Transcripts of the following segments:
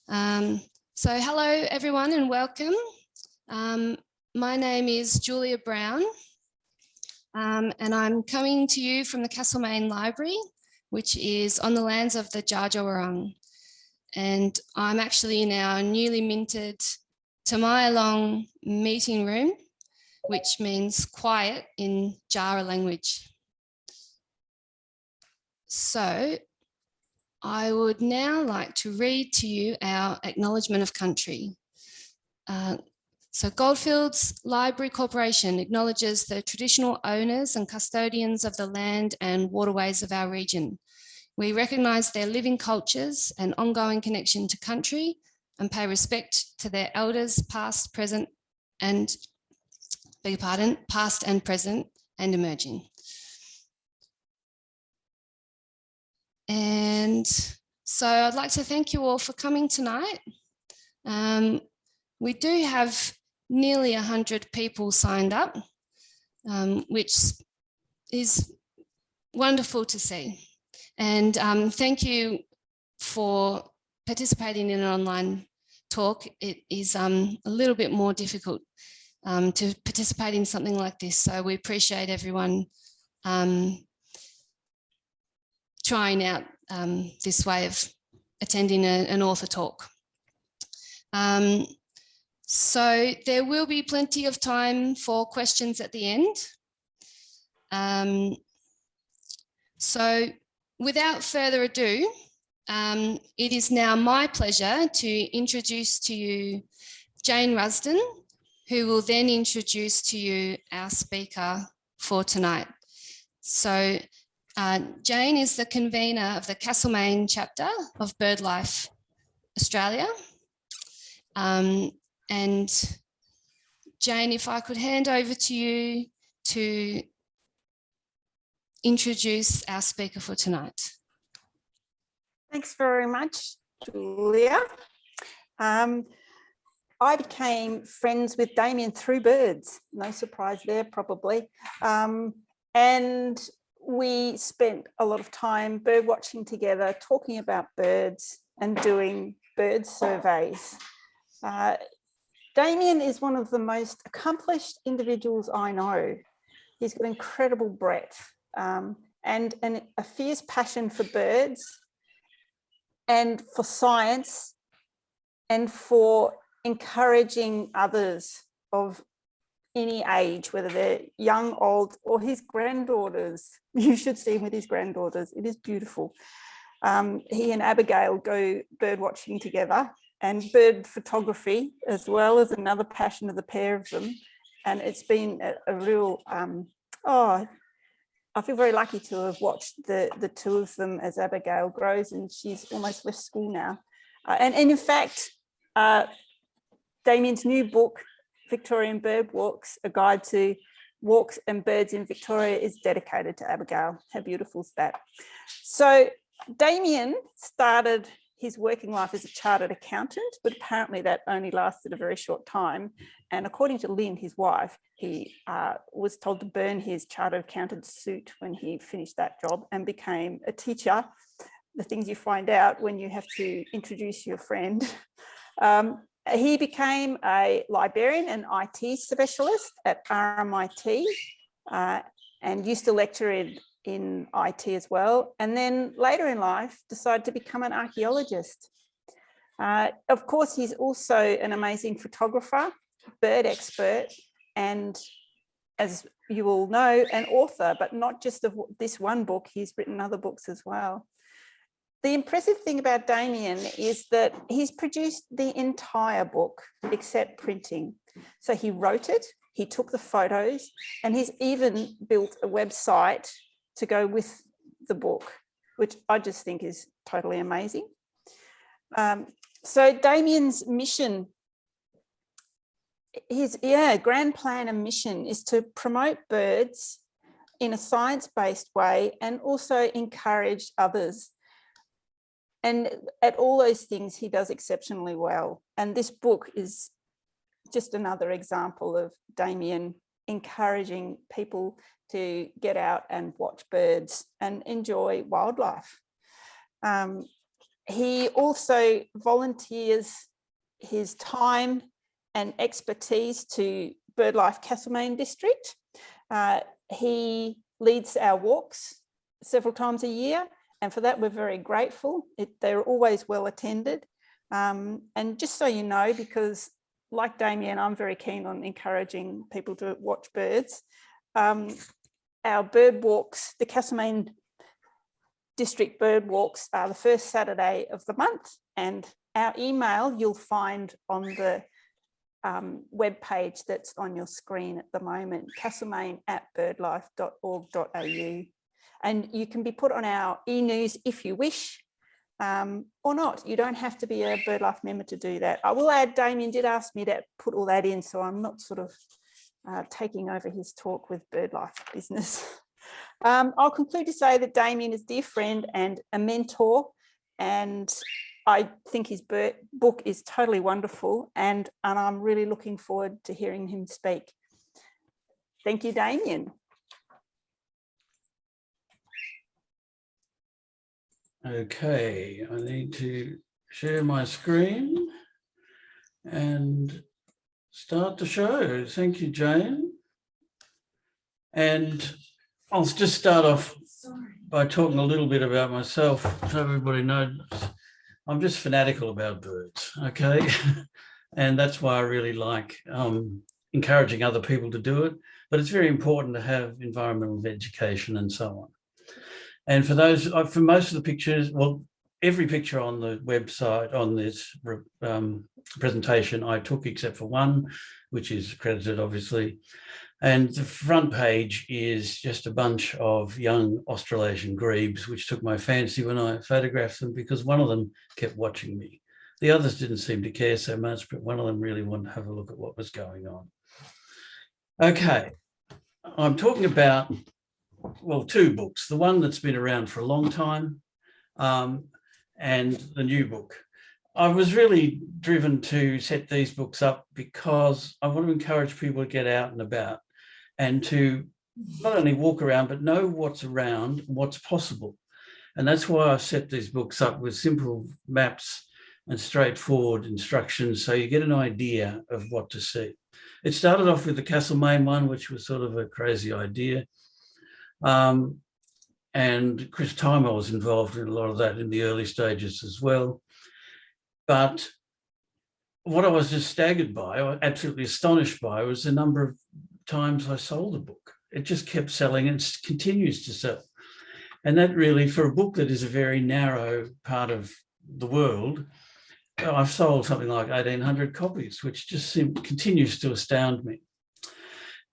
So hello everyone and welcome. My name is Julia Brown and I'm coming to you from the Castlemaine Library, which is on the lands of the Dja Dja Wurrung. And I'm actually in our newly minted Tamai meeting room, which means quiet in Jara language. So I would now like to read to you our acknowledgement of country. So Goldfields Library Corporation acknowledges the traditional owners and custodians of the land and waterways of our region. We recognise their living cultures and ongoing connection to country and pay respect to their elders past, present and, past and present and emerging. And so I'd like to thank you all for coming tonight. We do have nearly 100 people signed up, which is wonderful to see. And thank you for participating in an online talk. It is a little bit more difficult to participate in something like this. So we appreciate everyone trying out this way of attending an author talk. So there will be plenty of time for questions at the end. So without further ado, it is now my pleasure to introduce to you Jane Rusden, who will then introduce to you our speaker for tonight. So Jane is the convener of the Castlemaine chapter of BirdLife Australia. And Jane, if I could hand over to you to introduce our speaker for tonight. Thanks very much, Julia. I became friends with Damien through birds. No surprise there, probably. And we spent a lot of time bird watching together, talking about birds and doing bird surveys. Damien is one of the most accomplished individuals I know. He's got incredible breadth and a fierce passion for birds and for science and for encouraging others of any age, whether they're young, old, or his granddaughters. You should see him with his granddaughters. It is beautiful. He and Abigail go bird watching together, and bird photography as well as another passion of the pair of them. And it's been a real, I feel very lucky to have watched the two of them as Abigail grows, and she's almost left school now. And in fact, Damien's new book, Victorian Bird Walks, a guide to walks and birds in Victoria, is dedicated to Abigail. How beautiful is that? So Damien started his working life as a chartered accountant, but apparently that only lasted a very short time. And according to Lynn, his wife, he was told to burn his chartered accountant suit when he finished that job and became a teacher. The things you find out when you have to introduce your friend. He became a librarian and IT specialist at RMIT and used to lecture in IT as well. And then later in life, decided to become an archaeologist. Of course, he's also an amazing photographer, bird expert, and as you all know, an author, but not just of this one book, he's written other books as well. The impressive thing about Damien is that he's produced the entire book except printing. So he wrote it, he took the photos, and he's even built a website to go with the book, which I just think is totally amazing. So Damien's mission, his grand plan and mission is to promote birds in a science-based way and also encourage others. And at all those things, he does exceptionally well. And this book is just another example of Damien encouraging people to get out and watch birds and enjoy wildlife. He also volunteers his time and expertise to BirdLife Castlemaine district. He leads our walks several times a year, and for that we're very grateful. They're always well attended. And just so you know, because like Damien, I'm very keen on encouraging people to watch birds. Our bird walks, the Castlemaine District Bird Walks, are the first Saturday of the month, and our email you'll find on the web page that's on your screen at the moment, castlemaine@birdlife.org.au. And you can be put on our e-news if you wish, or not. You don't have to be a BirdLife member to do that. I will add, Damien did ask me to put all that in, so I'm not sort of taking over his talk with BirdLife business. I'll conclude to say that Damien is a dear friend and a mentor, and I think his book is totally wonderful, and I'm really looking forward to hearing him speak. Thank you, Damien. Okay, I need to share my screen and start the show. Thank you, Jane. And I'll just start off by talking a little bit about myself so everybody knows I'm just fanatical about birds, okay? And that's why I really like encouraging other people to do it. But it's very important to have environmental education and so on. And for those, for most of the pictures, well, every picture on the website on this presentation I took except for one, which is accredited, obviously. And the front page is just a bunch of young Australasian grebes, which took my fancy when I photographed them, because one of them kept watching me. The others didn't seem to care so much, but one of them really wanted to have a look at what was going on. Okay, I'm talking about, well, two books, the one that's been around for a long time and the new book. I was really driven to set these books up because I want to encourage people to get out and about and to not only walk around, but know what's around, what's possible. And that's why I set these books up with simple maps and straightforward instructions, so you get an idea of what to see. It started off with the Castlemaine one, which was sort of a crazy idea. And Chris Timer was involved in a lot of that in the early stages as well. But what I was just staggered by, absolutely astonished by, was the number of times I sold a book. It just kept selling and continues to sell. And that really, for a book that is a very narrow part of the world, I've sold something like 1,800 copies, which just continues to astound me.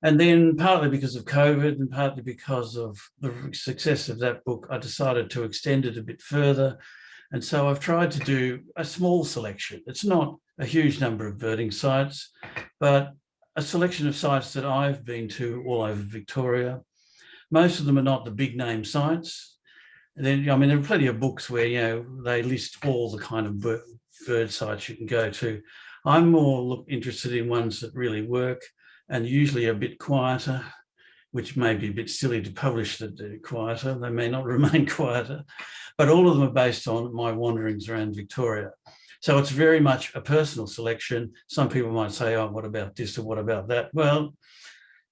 And then partly because of COVID and partly because of the success of that book, I decided to extend it a bit further. And so I've tried to do a small selection. It's not a huge number of birding sites, but a selection of sites that I've been to all over Victoria. Most of them are not the big name sites. And then, I mean, there are plenty of books where, you know, they list all the kind of bird sites you can go to. I'm more interested in ones that really work and usually a bit quieter, which may be a bit silly to publish that they're quieter. They may not remain quieter, but all of them are based on my wanderings around Victoria. So it's very much a personal selection. Some people might say, oh, what about this or what about that? Well,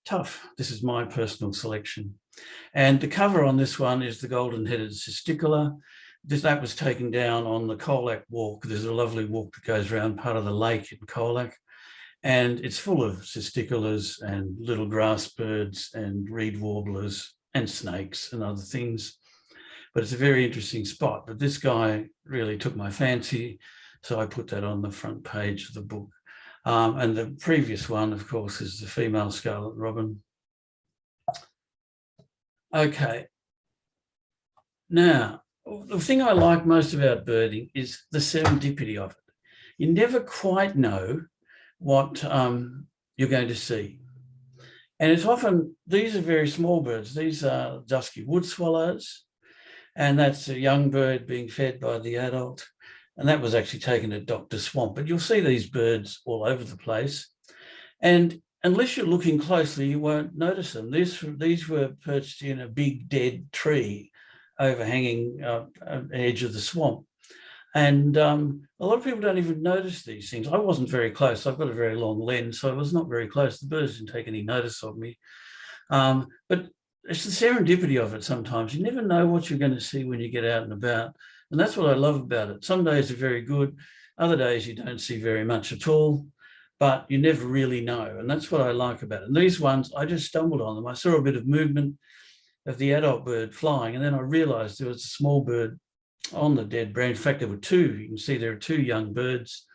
tough. This is my personal selection. And the cover on this one is the golden-headed cisticola. That was taken down on the Colac Walk. There's a lovely walk that goes around part of the lake in Colac, and it's full of cisticolas and little grass birds and reed warblers and snakes and other things. But it's a very interesting spot. But this guy really took my fancy, so I put that on the front page of the book. And the previous one, of course, is the female scarlet robin. Okay. Now, the thing I like most about birding is the serendipity of it. You never quite know what you're going to see. And it's often, these are very small birds. These are dusky wood swallows, and that's a young bird being fed by the adult. And that was actually taken at Dr. Swamp. But you'll see these birds all over the place. And unless you're looking closely, you won't notice them. These were perched in a big dead tree overhanging an edge of the swamp. And a lot of people don't even notice these things. I wasn't very close. I've got a very long lens, so I was not very close. The birds didn't take any notice of me. But it's the serendipity of it sometimes. You never know what you're going to see when you get out and about. And that's what I love about it. Some days are very good. Other days you don't see very much at all, but you never really know. And that's what I like about it. And these ones, I just stumbled on them. I saw a bit of movement of the adult bird flying, and then I realized there was a small bird on the dead branch. In fact, there were two. You can see there are two young birds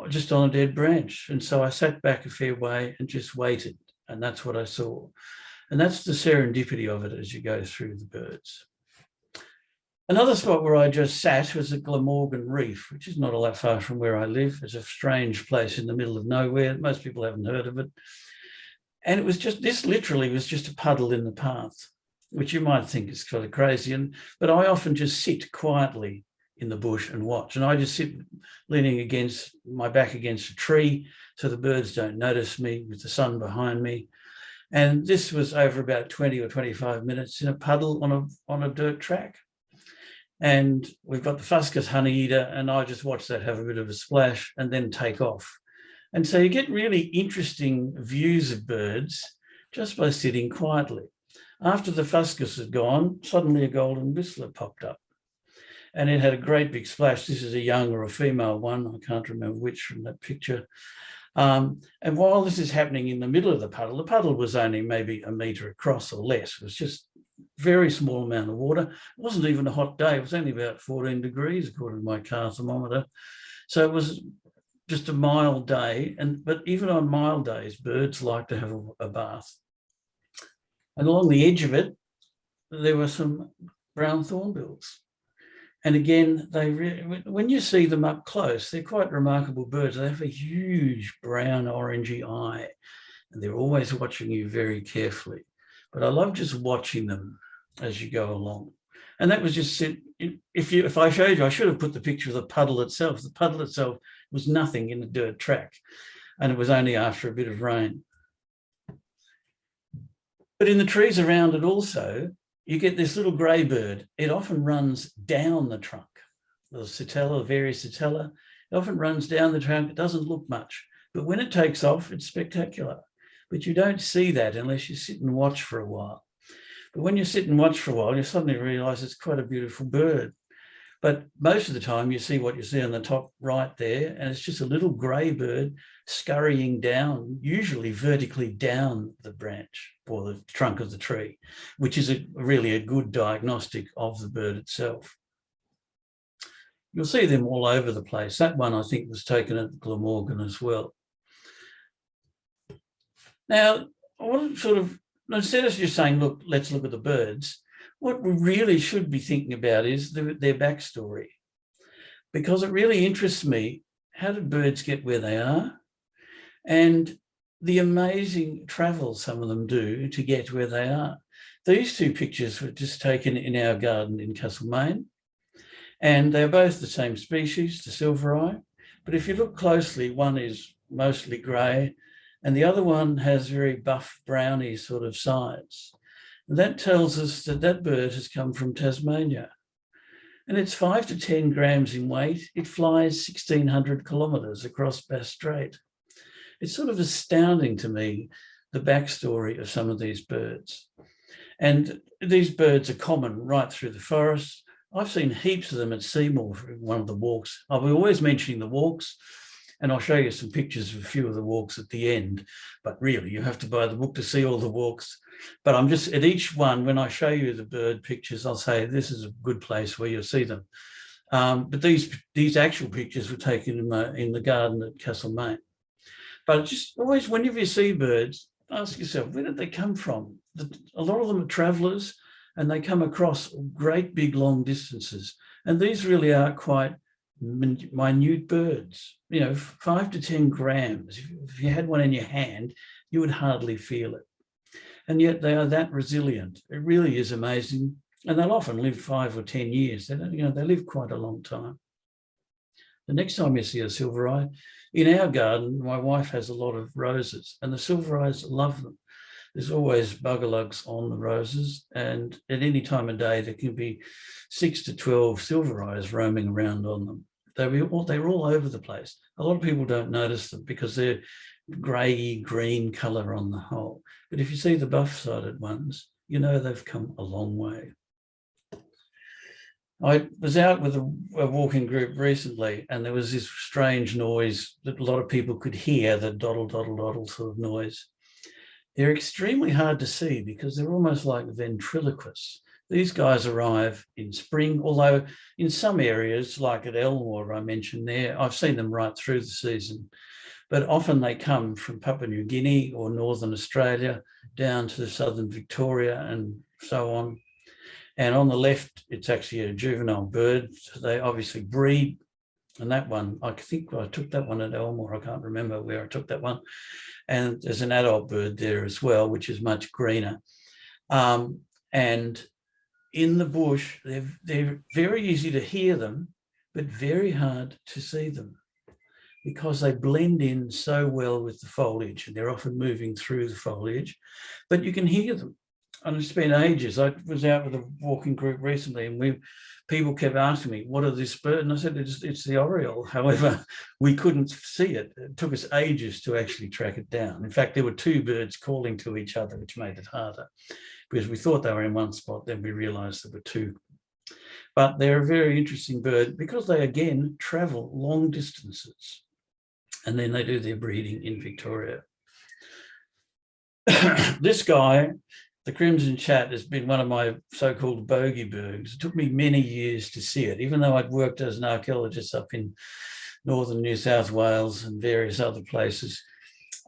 just on a dead branch. And so I sat back a fair way and just waited. And that's what I saw. And that's the serendipity of it as you go through the birds. Another spot where I just sat was at Glamorgan Reef, which is not all that far from where I live. It's a strange place in the middle of nowhere. Most people haven't heard of it. And it was just, this literally was just a puddle in the path, which you might think is kind of crazy. But I often just sit quietly in the bush and watch. And I just sit leaning against my back against a tree so the birds don't notice me with the sun behind me. And this was over about 20 or 25 minutes in a puddle on a dirt track. And we've got the Fuscus honeyeater, and I just watch that have a bit of a splash and then take off. And so you get really interesting views of birds just by sitting quietly. After the Fuscus had gone, suddenly a golden whistler popped up. And it had a great big splash. This is a young or a female one. I can't remember which from that picture. And while this is happening in the middle of the puddle was only maybe a metre across or less. It was just a very small amount of water. It wasn't even a hot day. It was only about 14 degrees, according to my car thermometer. So it was just a mild day. But even on mild days, birds like to have a bath. And along the edge of it, there were some brown thornbills. And again, when you see them up close, they're quite remarkable birds. They have a huge brown orangey eye, and they're always watching you very carefully. But I love just watching them as you go along. And that was just, if I showed you, I should have put the picture of the puddle itself. The puddle itself was nothing in a dirt track, and it was only after a bit of rain. But in the trees around it also, you get this little grey bird. It often runs down the trunk. The Sitella, various Sitella, it often runs down the trunk. It doesn't look much, but when it takes off, it's spectacular. But you don't see that unless you sit and watch for a while. But when you sit and watch for a while, you suddenly realise it's quite a beautiful bird. But most of the time you see what you see on the top right there, and it's just a little grey bird scurrying down, usually vertically down the branch or the trunk of the tree, which is really a good diagnostic of the bird itself. You'll see them all over the place. That one, I think, was taken at Glamorgan as well. Now, I want to sort of, instead of just saying, look, let's look at the birds, what we really should be thinking about is their backstory, because it really interests me, how did birds get where they are? And the amazing travel some of them do to get where they are. These two pictures were just taken in our garden in Castlemaine, and they're both the same species, the silvereye. But if you look closely, one is mostly grey, and the other one has very buff, browny sort of sides. And that tells us that that bird has come from Tasmania. And it's 5 to 10 grams in weight. It flies 1,600 kilometres across Bass Strait. It's sort of astounding to me, the backstory of some of these birds. And these birds are common right through the forest. I've seen heaps of them at Seymour for one of the walks. I'll be always mentioning the walks, and I'll show you some pictures of a few of the walks at the end. But really, you have to buy the book to see all the walks. But I'm just, at each one, when I show you the bird pictures, I'll say, this is a good place where you'll see them. But these actual pictures were taken in the garden at Castlemaine. But just always, whenever you see birds, ask yourself, where did they come from? A lot of them are travellers, and they come across great big long distances. And these really are quite minute birds, 5 to 10 grams. If you had one in your hand, you would hardly feel it. And yet they are that resilient. It really is amazing. And they'll often live 5 or 10 years. They live quite a long time. The next time you see a silvereye, in our garden, my wife has a lot of roses, and the silvereyes love them. there's always buggerlugs on the roses, and at any time of day there can be 6 to 12 silver eyes roaming around on them. They're all over the place. A lot of people don't notice them because they're grey green colour on the whole. But if you see the buff-sided ones, you know they've come a long way. I was out with a walking group recently, and there was this strange noise that a lot of people could hear, the doddle, doddle, doddle sort of noise. They're extremely hard to see because they're almost like ventriloquists. These guys arrive in spring, although in some areas, like at Elmore, I mentioned there, I've seen them right through the season. But often they come from Papua New Guinea or Northern Australia down to southern Victoria and so on. And on the left, it's actually a juvenile bird. So they obviously breed. And that one, I think I took that one at Elmore. I can't remember where I took that one. And there's an adult bird there as well, which is much greener. And in the bush, they're very easy to hear them, but very hard to see them because they blend in so well with the foliage, and they're often moving through the foliage, but you can hear them. And it's been ages. I was out with a walking group recently, and people kept asking me, what are this bird? And I said, it's the oriole. However, we couldn't see it. It took us ages to actually track it down. In fact, there were two birds calling to each other, which made it harder because we thought they were in one spot, then we realized there were two. But they're a very interesting bird because they, again, travel long distances, and then they do their breeding in Victoria. This guy, the Crimson Chat, has been one of my so-called bogey birds. It took me many years to see it, even though I'd worked as an archaeologist up in northern New South Wales and various other places.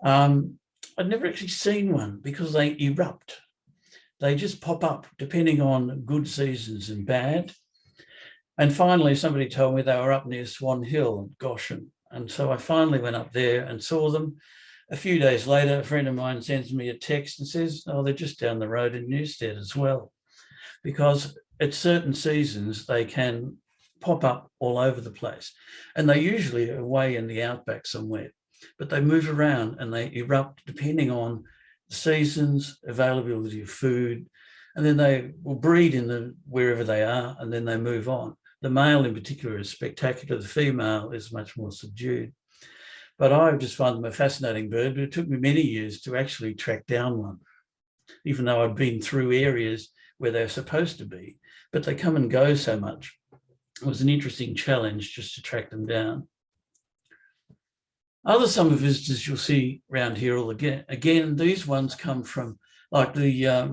I'd never actually seen one because they erupt. They just pop up depending on good seasons and bad. And finally, somebody told me they were up near Swan Hill at Goshen. And so I finally went up there and saw them. A few days later, a friend of mine sends me a text and says, oh, they're just down the road in Newstead as well. Because at certain seasons, they can pop up all over the place. And they usually are away in the outback somewhere. But they move around and they erupt depending on the seasons, availability of food, and then they will breed in wherever they are, and then they move on. The male in particular is spectacular. The female is much more subdued. But I just find them a fascinating bird, but it took me many years to actually track down one, even though I'd been through areas where they're supposed to be, but they come and go so much. It was an interesting challenge just to track them down. Other summer visitors you'll see around here all again, these ones come from like the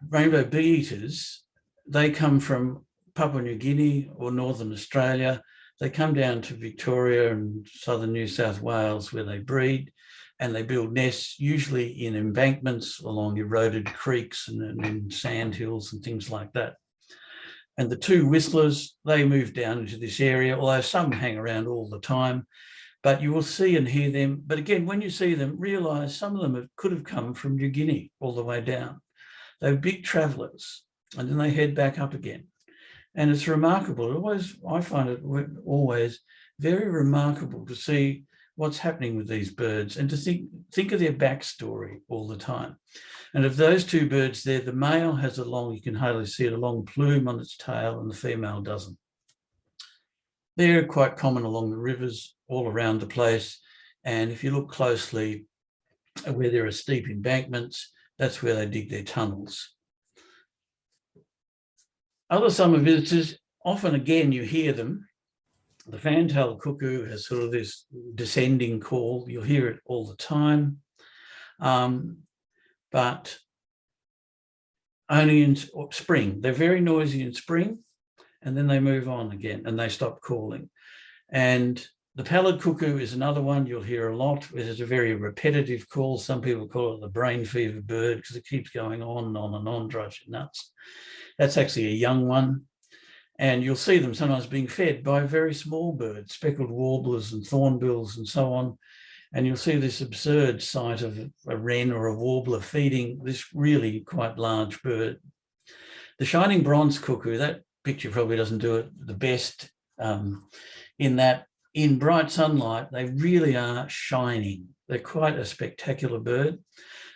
rainbow bee eaters. They come from Papua New Guinea or Northern Australia. They come down to Victoria and southern New South Wales where they breed, and they build nests usually in embankments along eroded creeks and in sand hills and things like that. And the two whistlers, they move down into this area, although some hang around all the time, but you will see and hear them. But again, when you see them, realise some of them could have come from New Guinea all the way down. They're big travellers, and then they head back up again. And it's remarkable. I find it always very remarkable to see what's happening with these birds and to think of their backstory all the time. And of those two birds there, the male has you can hardly see it, a long plume on its tail, and the female doesn't. They're quite common along the rivers all around the place. And if you look closely where there are steep embankments, that's where they dig their tunnels. Other summer visitors, often again you hear them. The fantail cuckoo has sort of this descending call. You'll hear it all the time, but only in spring. They're very noisy in spring, and then they move on again and they stop calling. And the pallid cuckoo is another one you'll hear a lot. It is a very repetitive call. Some people call it the brain fever bird because it keeps going on and on and on, drives you nuts. That's actually a young one. And you'll see them sometimes being fed by very small birds, speckled warblers and thornbills and so on. And you'll see this absurd sight of a wren or a warbler feeding this really quite large bird. The shining bronze cuckoo, that picture probably doesn't do it the best in that in bright sunlight, they really are shining. They're quite a spectacular bird.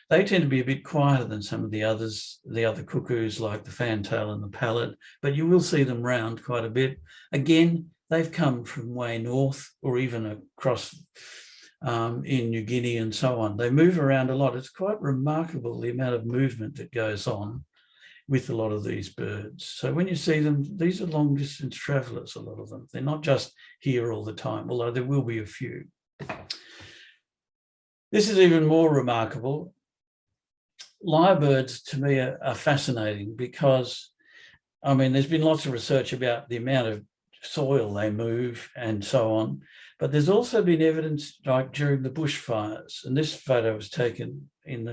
They tend to be a bit quieter than some of the others, the other cuckoos like the fantail and the pallid, but you will see them round quite a bit. Again, they've come from way north or even across in New Guinea and so on. They move around a lot. It's quite remarkable the amount of movement that goes on with a lot of these birds. So when you see them, these are long distance travellers, a lot of them. They're not just here all the time, although there will be a few. This is even more remarkable. Lyrebirds to me are fascinating because, I mean, there's been lots of research about the amount of soil they move and so on, but there's also been evidence like during the bushfires, and this photo was taken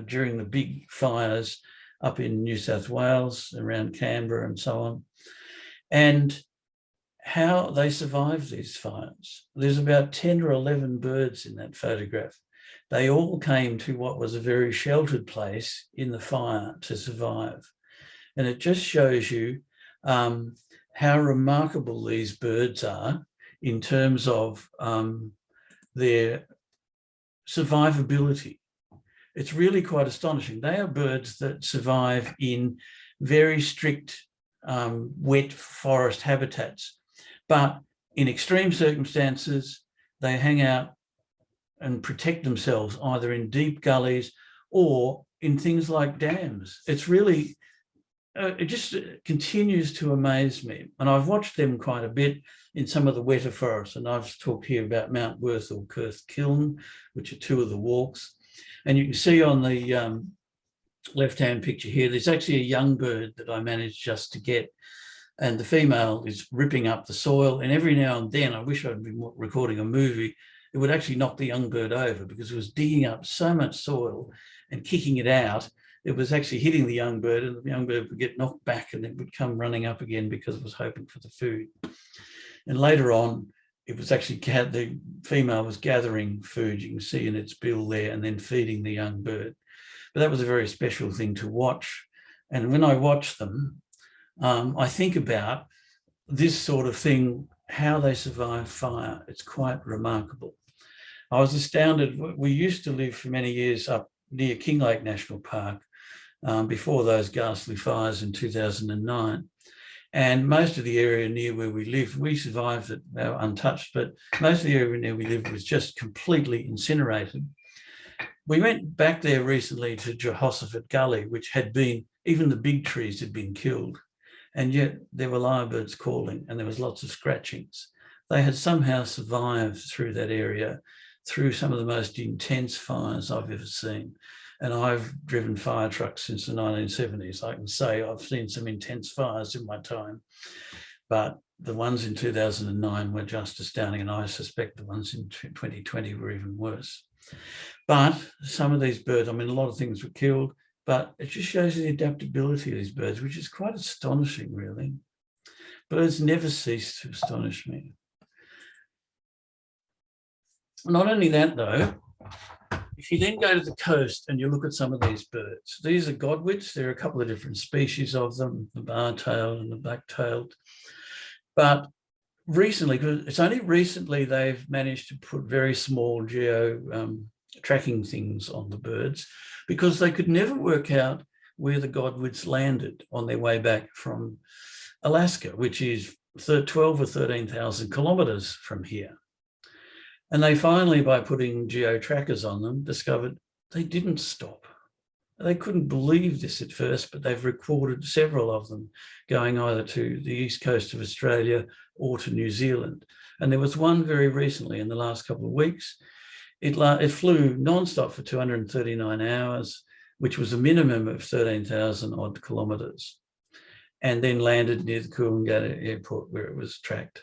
during the big fires up in New South Wales, around Canberra and so on, and how they survived these fires. There's about 10 or 11 birds in that photograph. They all came to what was a very sheltered place in the fire to survive. And it just shows you how remarkable these birds are in terms of their survivability. It's really quite astonishing. They are birds that survive in very strict wet forest habitats, but in extreme circumstances, they hang out and protect themselves either in deep gullies or in things like dams. It's really, it just continues to amaze me. And I've watched them quite a bit in some of the wetter forests. And I've talked here about Mount Worth or Kurth Kiln, which are two of the walks. And you can see on the left-hand picture here, there's actually a young bird that I managed just to get. And the female is ripping up the soil. And every now and then, I wish I'd been recording a movie, it would actually knock the young bird over because it was digging up so much soil and kicking it out. It was actually hitting the young bird, and the young bird would get knocked back and it would come running up again because it was hoping for the food. And later on, it was actually the female was gathering food, you can see in its bill there, and then feeding the young bird. But that was a very special thing to watch. And when I watch them, I think about this sort of thing, how they survive fire. It's quite remarkable. I was astounded. We used to live for many years up near Kinglake National Park before those ghastly fires in 2009. And most of the area near where we lived, we survived it untouched, but most of the area near we lived was just completely incinerated. We went back there recently to Jehoshaphat Gully, which had been, even the big trees had been killed. And yet there were lyrebirds calling and there was lots of scratchings. They had somehow survived through that area, through some of the most intense fires I've ever seen. And I've driven fire trucks since the 1970s. I can say I've seen some intense fires in my time, but the ones in 2009 were just astounding. And I suspect the ones in 2020 were even worse. But some of these birds, I mean, a lot of things were killed, but it just shows you the adaptability of these birds, which is quite astonishing, really. Birds never cease to astonish me. Not only that, though, if you then go to the coast and you look at some of these birds, these are godwits. There are a couple of different species of them, the bar-tailed and the black-tailed. But recently, because it's only recently they've managed to put very small tracking things on the birds, because they could never work out where the godwits landed on their way back from Alaska, which is 12 or 13,000 kilometres from here. And they finally, by putting geo-trackers on them, discovered they didn't stop. They couldn't believe this at first, but they've recorded several of them going either to the east coast of Australia or to New Zealand. And there was one very recently in the last couple of weeks. It flew non-stop for 239 hours, which was a minimum of 13,000 odd kilometres, and then landed near the Coolangatta airport where it was tracked.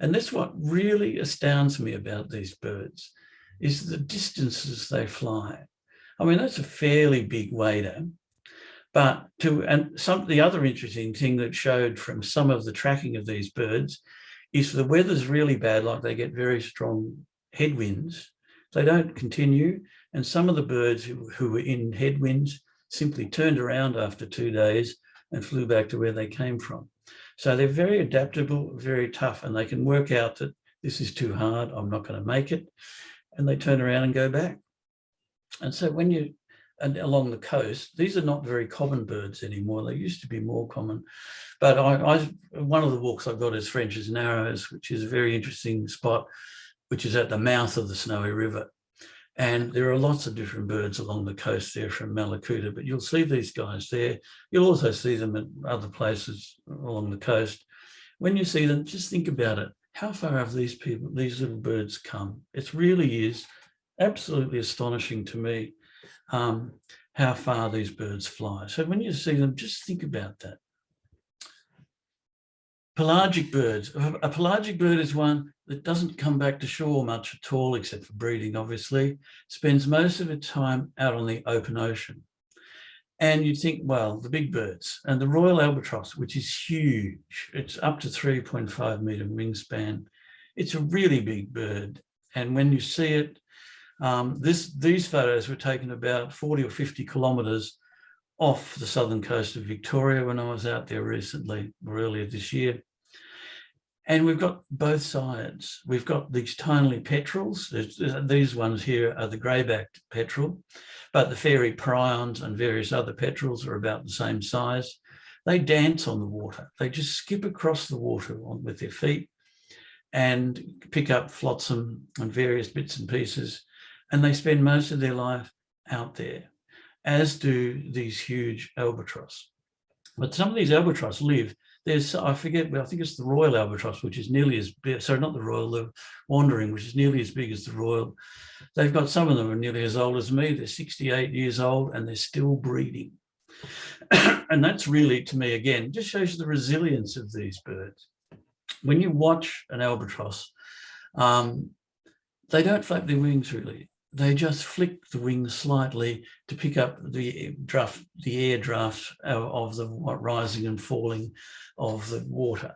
And that's what really astounds me about these birds, is the distances they fly. I mean, that's a fairly big wader, but the other interesting thing that showed from some of the tracking of these birds is the weather's really bad, like they get very strong headwinds. They don't continue. And some of the birds who were in headwinds simply turned around after 2 days and flew back to where they came from. So they're very adaptable, very tough, and they can work out that this is too hard, I'm not going to make it. And they turn around and go back. And so when you, and along the coast, these are not very common birds anymore. They used to be more common. But one of the walks I've got is French's Narrows, which is a very interesting spot, which is at the mouth of the Snowy River. And there are lots of different birds along the coast there from Malakuta, but you'll see these guys there. You'll also see them at other places along the coast. When you see them, just think about it. How far have these little birds come? It really is absolutely astonishing to me how far these birds fly. So when you see them, just think about that. Pelagic birds. A pelagic bird is one that doesn't come back to shore much at all, except for breeding, obviously, spends most of its time out on the open ocean. And you'd think, well, the big birds, and the royal albatross, which is huge, it's up to 3.5 metre wingspan. It's a really big bird. And when you see it, these photos were taken about 40 or 50 kilometres off the southern coast of Victoria when I was out there recently, or earlier this year. And we've got both sides. We've got these tiny petrels. These ones here are the grey-backed petrel, but the fairy prions and various other petrels are about the same size. They dance on the water. They just skip across the water with their feet and pick up flotsam and various bits and pieces. And they spend most of their life out there, as do these huge albatross. But some of these albatross live, I forget, I think it's the royal albatross, which is nearly as big, sorry, not the royal, the wandering, which is nearly as big as the royal. They've got, some of them are nearly as old as me. They're 68 years old and they're still breeding. And that's really, to me, again, just shows you the resilience of these birds. When you watch an albatross, they don't flap their wings really. They just flick the wings slightly to pick up the air draft of the rising and falling of the water.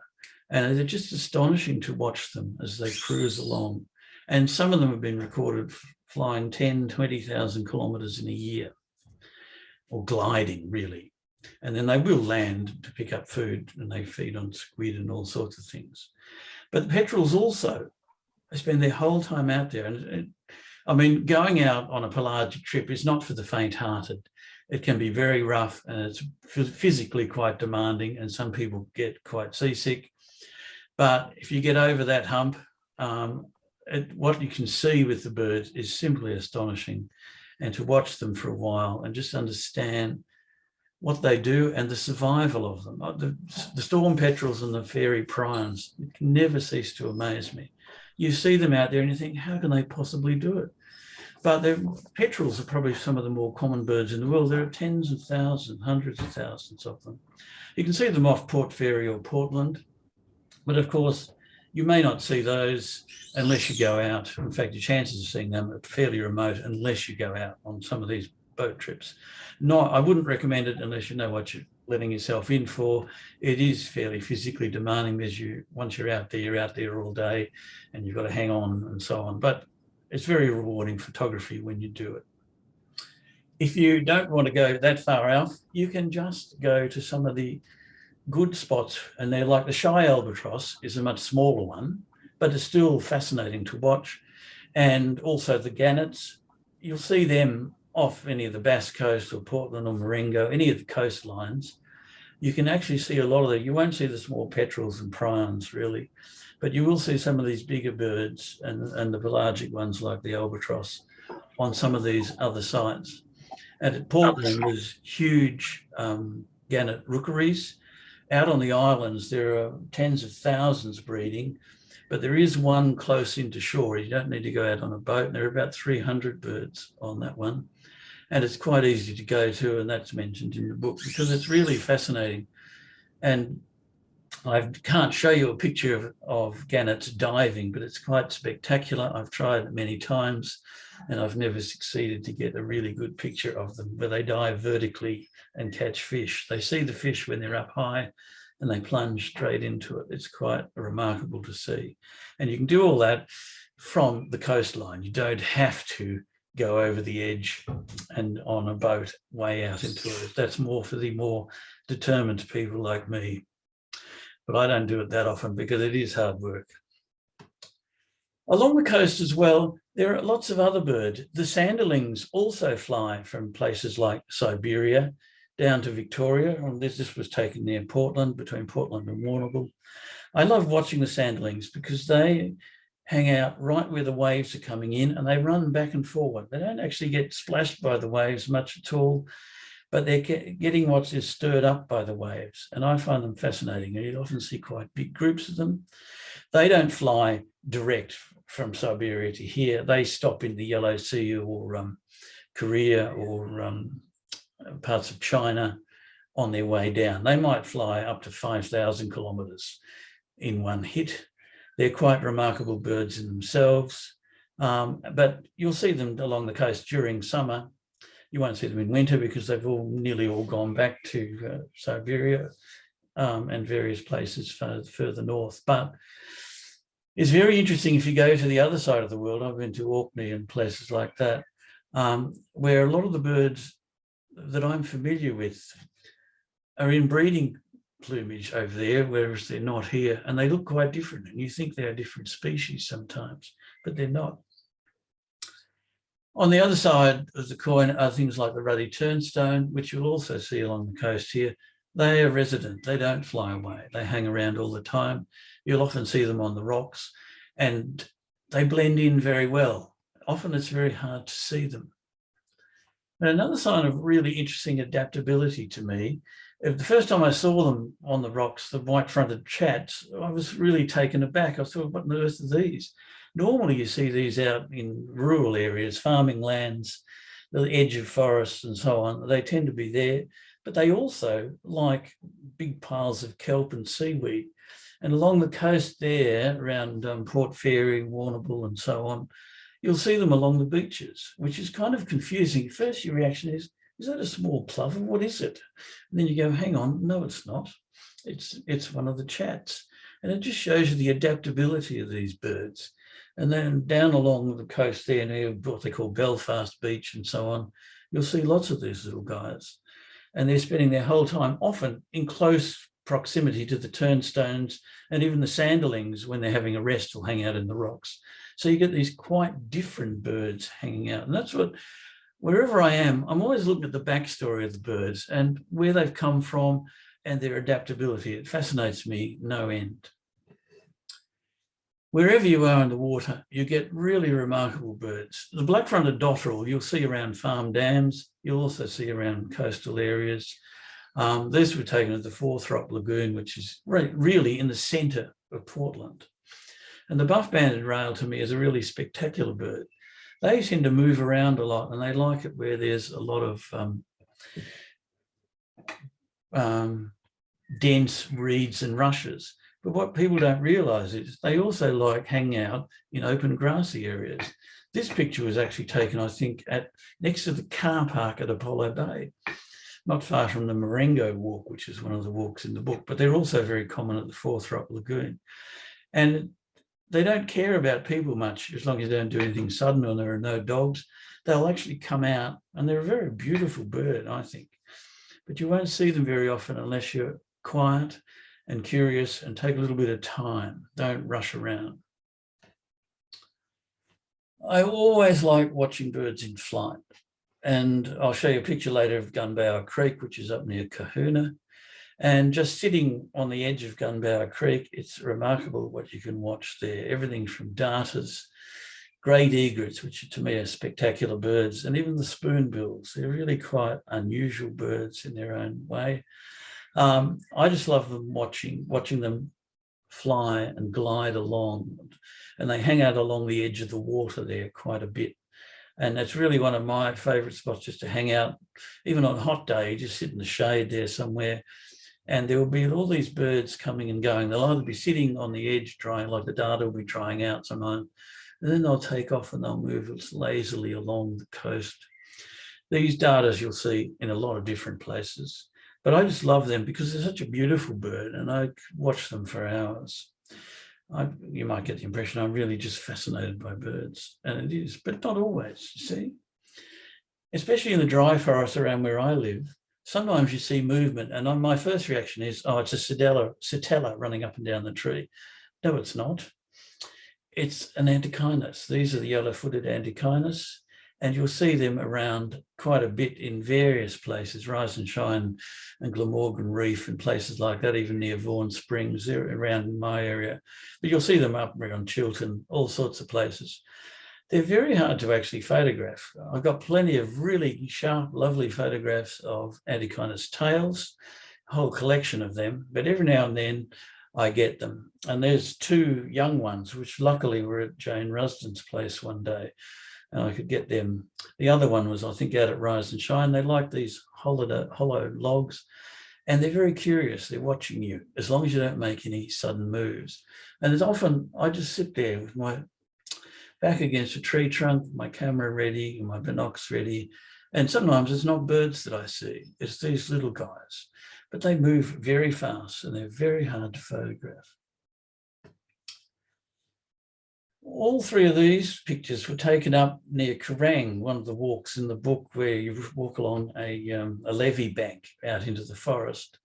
And they're just astonishing to watch them as they cruise along. And some of them have been recorded flying 10, 20,000 kilometres in a year, or gliding really. And then they will land to pick up food, and they feed on squid and all sorts of things. But the petrels also, they spend their whole time out there. And I mean, going out on a pelagic trip is not for the faint-hearted. It can be very rough and it's physically quite demanding, and some people get quite seasick. But if you get over that hump, what you can see with the birds is simply astonishing. And to watch them for a while and just understand what they do and the survival of them. The storm petrels and the fairy prions never cease to amaze me. You see them out there and you think, how can they possibly do it? But the petrels are probably some of the more common birds in the world. There are tens of thousands, hundreds of thousands of them. You can see them off Port Fairy or Portland, but of course, you may not see those unless you go out. In fact, your chances of seeing them are fairly remote unless you go out on some of these boat trips. No, I wouldn't recommend it unless you know what you're letting yourself in for. It is fairly physically demanding as once you're out there all day and you've got to hang on and so on. But it's very rewarding photography when you do it. If you don't want to go that far out, you can just go to some of the good spots, and they're like the shy albatross is a much smaller one, but it's still fascinating to watch. And also the gannets, you'll see them off any of the Bass Coast or Portland or Marengo, any of the coastlines. You can actually see a lot of them. You won't see the small petrels and prions really, but you will see some of these bigger birds and the pelagic ones like the albatross on some of these other sites. And at Portland, there's huge gannet rookeries. Out on the islands, there are tens of thousands breeding, but there is one close into shore. You don't need to go out on a boat. There are about 300 birds on that one. And it's quite easy to go to, and that's mentioned in the book because it's really fascinating. And I can't show you a picture of gannets diving, but it's quite spectacular. I've tried it many times and I've never succeeded to get a really good picture of them where they dive vertically and catch fish. They see the fish when they're up high and they plunge straight into it. It's quite remarkable to see. And you can do all that from the coastline. You don't have to go over the edge and on a boat way out into it. That's more for the more determined people like me. But I don't do it that often because it is hard work. Along the coast as well, there are lots of other birds. The sanderlings also fly from places like Siberia down to Victoria. And this was taken near Portland, between Portland and Warrnambool. I love watching the sanderlings because they hang out right where the waves are coming in and they run back and forward. They don't actually get splashed by the waves much at all, but they're getting what is stirred up by the waves. And I find them fascinating. You often see quite big groups of them. They don't fly direct from Siberia to here. They stop in the Yellow Sea or Korea or parts of China on their way down. They might fly up to 5,000 kilometres in one hit. They're quite remarkable birds in themselves, but you'll see them along the coast during summer. You won't see them in winter because they've nearly all gone back to Siberia and various places further north. But it's very interesting if you go to the other side of the world. I've been to Orkney and places like that, where a lot of the birds that I'm familiar with are in breeding plumage over there, whereas they're not here, and they look quite different. And you think they're different species sometimes, but they're not. On the other side of the coin are things like the ruddy turnstone, which you'll also see along the coast here. They are resident. They don't fly away. They hang around all the time. You'll often see them on the rocks, and they blend in very well. Often it's very hard to see them. And another sign of really interesting adaptability to me, the first time I saw them on the rocks, the white-fronted chats, I was really taken aback. I thought, what on earth are these? Normally you see these out in rural areas, farming lands, the edge of forests and so on. They tend to be there, but they also like big piles of kelp and seaweed. And along the coast there, around Port Fairy, Warrnambool and so on, you'll see them along the beaches, which is kind of confusing. First, your reaction is that a small plover? What is it? And then you go, hang on, no, it's not. It's one of the chats. And it just shows you the adaptability of these birds. And then down along the coast there near what they call Belfast Beach and so on, you'll see lots of these little guys. And they're spending their whole time often in close proximity to the turnstones, and even the sanderlings, when they're having a rest, will hang out in the rocks. So you get these quite different birds hanging out. And that's what, wherever I am, I'm always looking at the backstory of the birds and where they've come from and their adaptability. It fascinates me no end. Wherever you are in the water, you get really remarkable birds. The black-fronted dotterel you'll see around farm dams. You'll also see around coastal areas. These were taken at the Forthrop Lagoon, which is really in the centre of Portland. And the buff-banded rail to me is a really spectacular bird. They tend to move around a lot, and they like it where there's a lot of dense reeds and rushes. But what people don't realise is they also like hanging out in open grassy areas. This picture was actually taken, I think, next to the car park at Apollo Bay, not far from the Marengo Walk, which is one of the walks in the book, but they're also very common at the Forthrop Lagoon. And they don't care about people much as long as they don't do anything sudden or there are no dogs. They'll actually come out, and they're a very beautiful bird, I think. But you won't see them very often unless you're quiet and curious and take a little bit of time. Don't rush around. I always like watching birds in flight. And I'll show you a picture later of Gunbower Creek, which is up near Kahuna. And just sitting on the edge of Gunbower Creek, it's remarkable what you can watch there. Everything from darters, great egrets, which to me are spectacular birds, and even the spoonbills. They're really quite unusual birds in their own way. I just love them watching them fly and glide along, and they hang out along the edge of the water there quite a bit. And that's really one of my favourite spots, just to hang out, even on a hot day, just sit in the shade there somewhere. And there will be all these birds coming and going. They'll either be sitting on the edge drying, like the darter will be drying out sometimes, and then they'll take off and they'll move lazily along the coast. These darters you'll see in a lot of different places. But I just love them because they're such a beautiful bird, and I watch them for hours. You might get the impression I'm really just fascinated by birds, and it is, but not always, you see. Especially in the dry forest around where I live, sometimes you see movement, and my first reaction is, oh, it's a Sitella running up and down the tree. No, it's not. it's an antechinus. These are the yellow-footed antechinus, and you'll see them around quite a bit in various places, Rise and Shine and Glamorgan Reef and places like that, even near Vaughan Springs, they're around in my area. But you'll see them up around Chiltern, all sorts of places. They're very hard to actually photograph. I've got plenty of really sharp, lovely photographs of antechinus tails, a whole collection of them, but every now and then I get them. And there's two young ones, which luckily were at Jane Rusden's place one day, and I could get them. The other one was, I think, out at Rise and Shine. They like these hollow logs, and they're very curious. They're watching you, as long as you don't make any sudden moves. And there's often, I just sit there with my back against a tree trunk, my camera ready, and my binocs ready. And sometimes it's not birds that I see, it's these little guys. But they move very fast and they're very hard to photograph. All three of these pictures were taken up near Kerrang, one of the walks in the book where you walk along a levee bank out into the forest.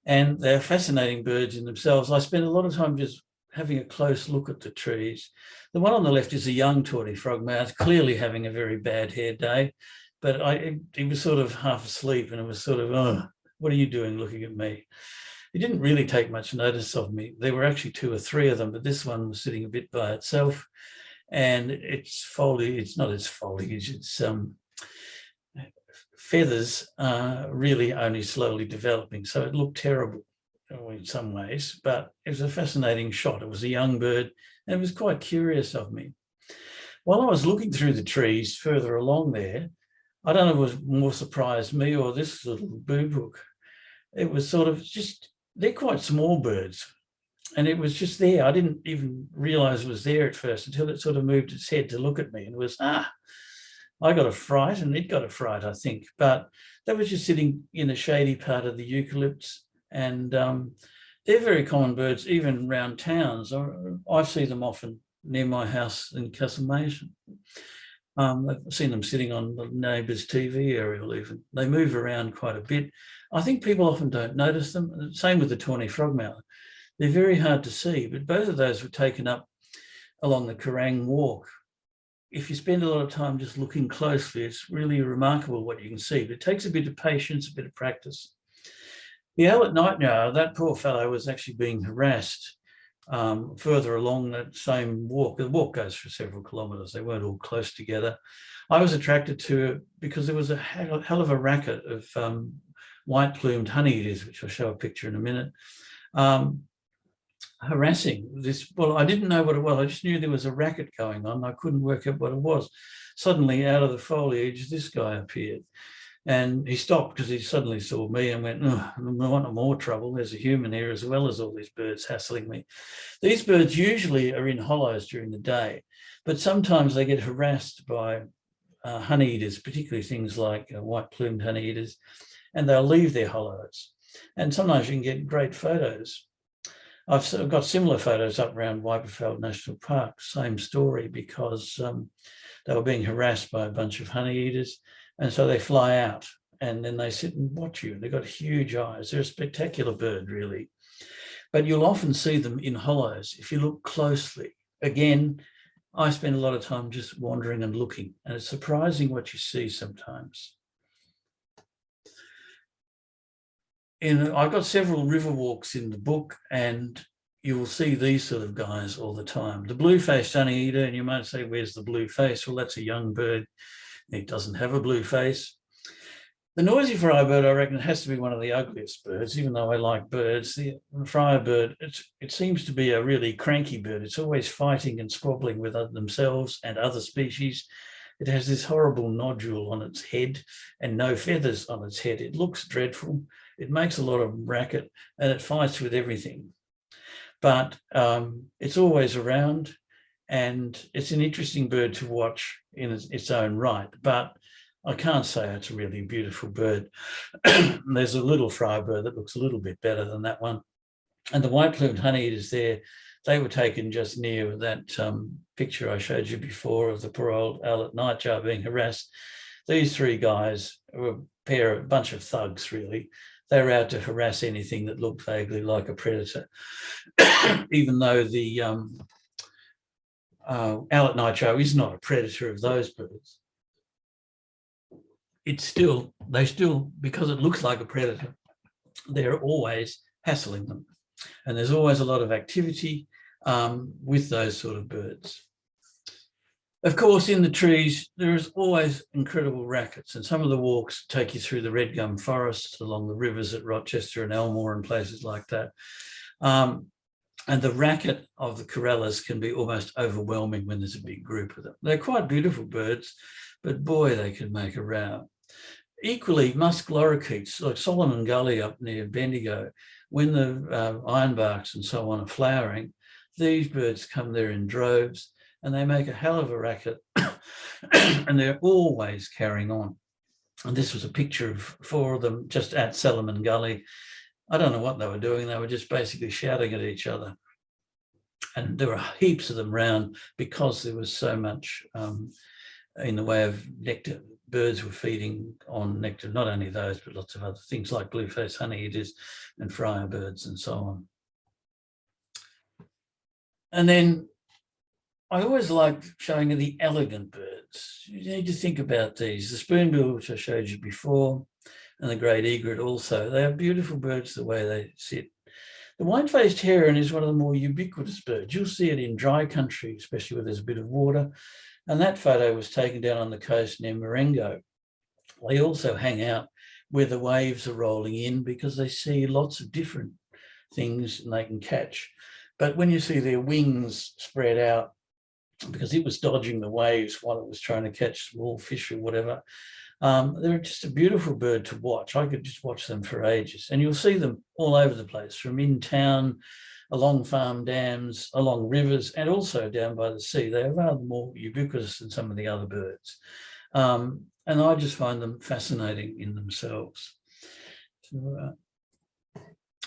And they're fascinating birds in themselves. I spend a lot of time just having a close look at the trees. The one on the left is a young tawny frogmouth, clearly having a very bad hair day, but he was sort of half asleep, and it was sort of, oh, what are you doing looking at me? He didn't really take much notice of me. There were actually two or three of them, but this one was sitting a bit by itself, and its foliage, it's not its foliage, its feathers are really only slowly developing. So it looked terrible in some ways, but it was a fascinating shot. It was a young bird, and it was quite curious of me. While I was looking through the trees further along there, I don't know if it was more surprised me or this little boo book. It was sort of just, they're quite small birds, and it was just there. I didn't even realize it was there at first until it sort of moved its head to look at me, and it was, I got a fright and it got a fright, I think. But that was just sitting in a shady part of the eucalypts, and they're very common birds, even around towns. I see them often near my house in Castlemaine. I've seen them sitting on the neighbour's TV aerial even. They move around quite a bit. I think people often don't notice them. Same with the tawny frogmouth. They're very hard to see, but both of those were taken up along the Kerrang walk. If you spend a lot of time just looking closely, it's really remarkable what you can see, but it takes a bit of patience, a bit of practice. The owl at night, that poor fellow was actually being harassed further along that same walk. The walk goes for several kilometres. They weren't all close together. I was attracted to it because there was a hell of a racket of white-plumed honeyeaters, which I'll show a picture in a minute, harassing this. Well, I didn't know what it was. I just knew there was a racket going on. I couldn't work out what it was. Suddenly, out of the foliage, this guy appeared. And he stopped because he suddenly saw me and went, oh, I don't want more trouble. There's a human here as well as all these birds hassling me. These birds usually are in hollows during the day, but sometimes they get harassed by honeyeaters, particularly things like white-plumed honeyeaters, and they'll leave their hollows. And sometimes you can get great photos. I've got similar photos up around Wyperfeld National Park, same story, because they were being harassed by a bunch of honeyeaters. And so they fly out and then they sit and watch you. They've got huge eyes. They're a spectacular bird, really. But you'll often see them in hollows if you look closely. Again, I spend a lot of time just wandering and looking, and it's surprising what you see sometimes. I've got several river walks in the book, and you will see these sort of guys all the time. The blue-faced honeyeater, and you might say, where's the blue face? Well, that's a young bird. It doesn't have a blue face. The noisy friarbird, I reckon, has to be one of the ugliest birds, even though I like birds. The friarbird, it seems to be a really cranky bird. It's always fighting and squabbling with themselves and other species. It has this horrible nodule on its head and no feathers on its head. It looks dreadful. It makes a lot of racket and it fights with everything. But it's always around. And it's an interesting bird to watch in its own right, but I can't say it's a really beautiful bird. There's a little friarbird that looks a little bit better than that one. And the white-plumed honeyeaters there, they were taken just near that picture I showed you before of the poor old owl at nightjar being harassed. These three guys were a bunch of thugs, really. They were out to harass anything that looked vaguely like a predator, even though the Owlet nitro is not a predator of those birds. They still, because it looks like a predator, they're always hassling them. And there's always a lot of activity with those sort of birds. Of course, in the trees, there is always incredible rackets, and some of the walks take you through the red gum forests along the rivers at Rochester and Elmore and places like that. And the racket of the corellas can be almost overwhelming when there's a big group of them. They're quite beautiful birds, but boy, they can make a row. Equally, musk lorikeets, like Solomon Gully up near Bendigo, when the ironbarks and so on are flowering, these birds come there in droves and they make a hell of a racket and they're always carrying on. And this was a picture of 4 of them just at Solomon Gully. I don't know what they were doing. They were just basically shouting at each other. And there were heaps of them around because there was so much in the way of nectar. Birds were feeding on nectar, not only those, but lots of other things like blue-faced honeyeaters and friar birds and so on. And then I always like showing you the elegant birds. You need to think about these. The spoonbill, which I showed you before, and the great egret also. They are beautiful birds the way they sit. The white-faced heron is one of the more ubiquitous birds. You'll see it in dry country, especially where there's a bit of water. And that photo was taken down on the coast near Marengo. They also hang out where the waves are rolling in because they see lots of different things and they can catch. But when you see their wings spread out, because it was dodging the waves while it was trying to catch small fish or whatever, they're just a beautiful bird to watch. I could just watch them for ages. And you'll see them all over the place, from in town, along farm dams, along rivers, and also down by the sea. They are rather more ubiquitous than some of the other birds. And I just find them fascinating in themselves. So,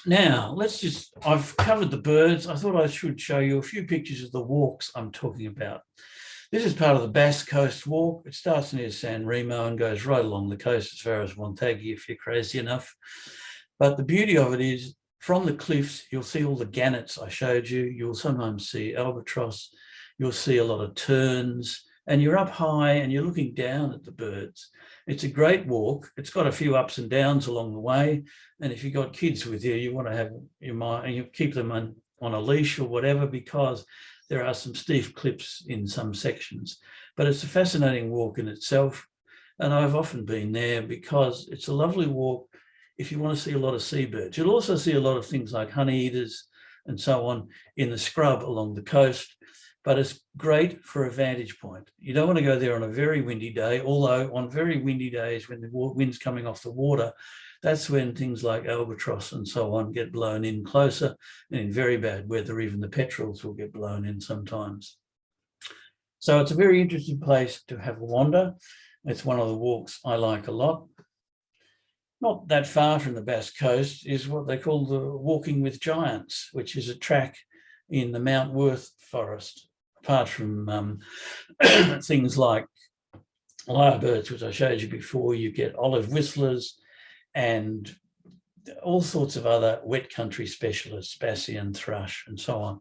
now, I've covered the birds. I thought I should show you a few pictures of the walks I'm talking about. This is part of the Bass Coast Walk. It starts near San Remo and goes right along the coast as far as Wonthaggi if you're crazy enough. But the beauty of it is, from the cliffs, you'll see all the gannets I showed you. You'll sometimes see albatross. You'll see a lot of terns. And you're up high and you're looking down at the birds. It's a great walk. It's got a few ups and downs along the way. And if you've got kids with you, you want to have your mind, you keep them on a leash or whatever, because there are some steep cliffs in some sections. But it's a fascinating walk in itself. And I've often been there because it's a lovely walk if you want to see a lot of seabirds. You'll also see a lot of things like honeyeaters and so on in the scrub along the coast. But it's great for a vantage point. You don't want to go there on a very windy day, although on very windy days when the wind's coming off the water, that's when things like albatross and so on get blown in closer, and in very bad weather, even the petrels will get blown in sometimes. So it's a very interesting place to have a wander. It's one of the walks I like a lot. Not that far from the Bass Coast is what they call the Walking with Giants, which is a track in the Mount Worth forest. Apart from things like lyrebirds, which I showed you before, you get olive whistlers and all sorts of other wet country specialists, Bassian thrush and so on.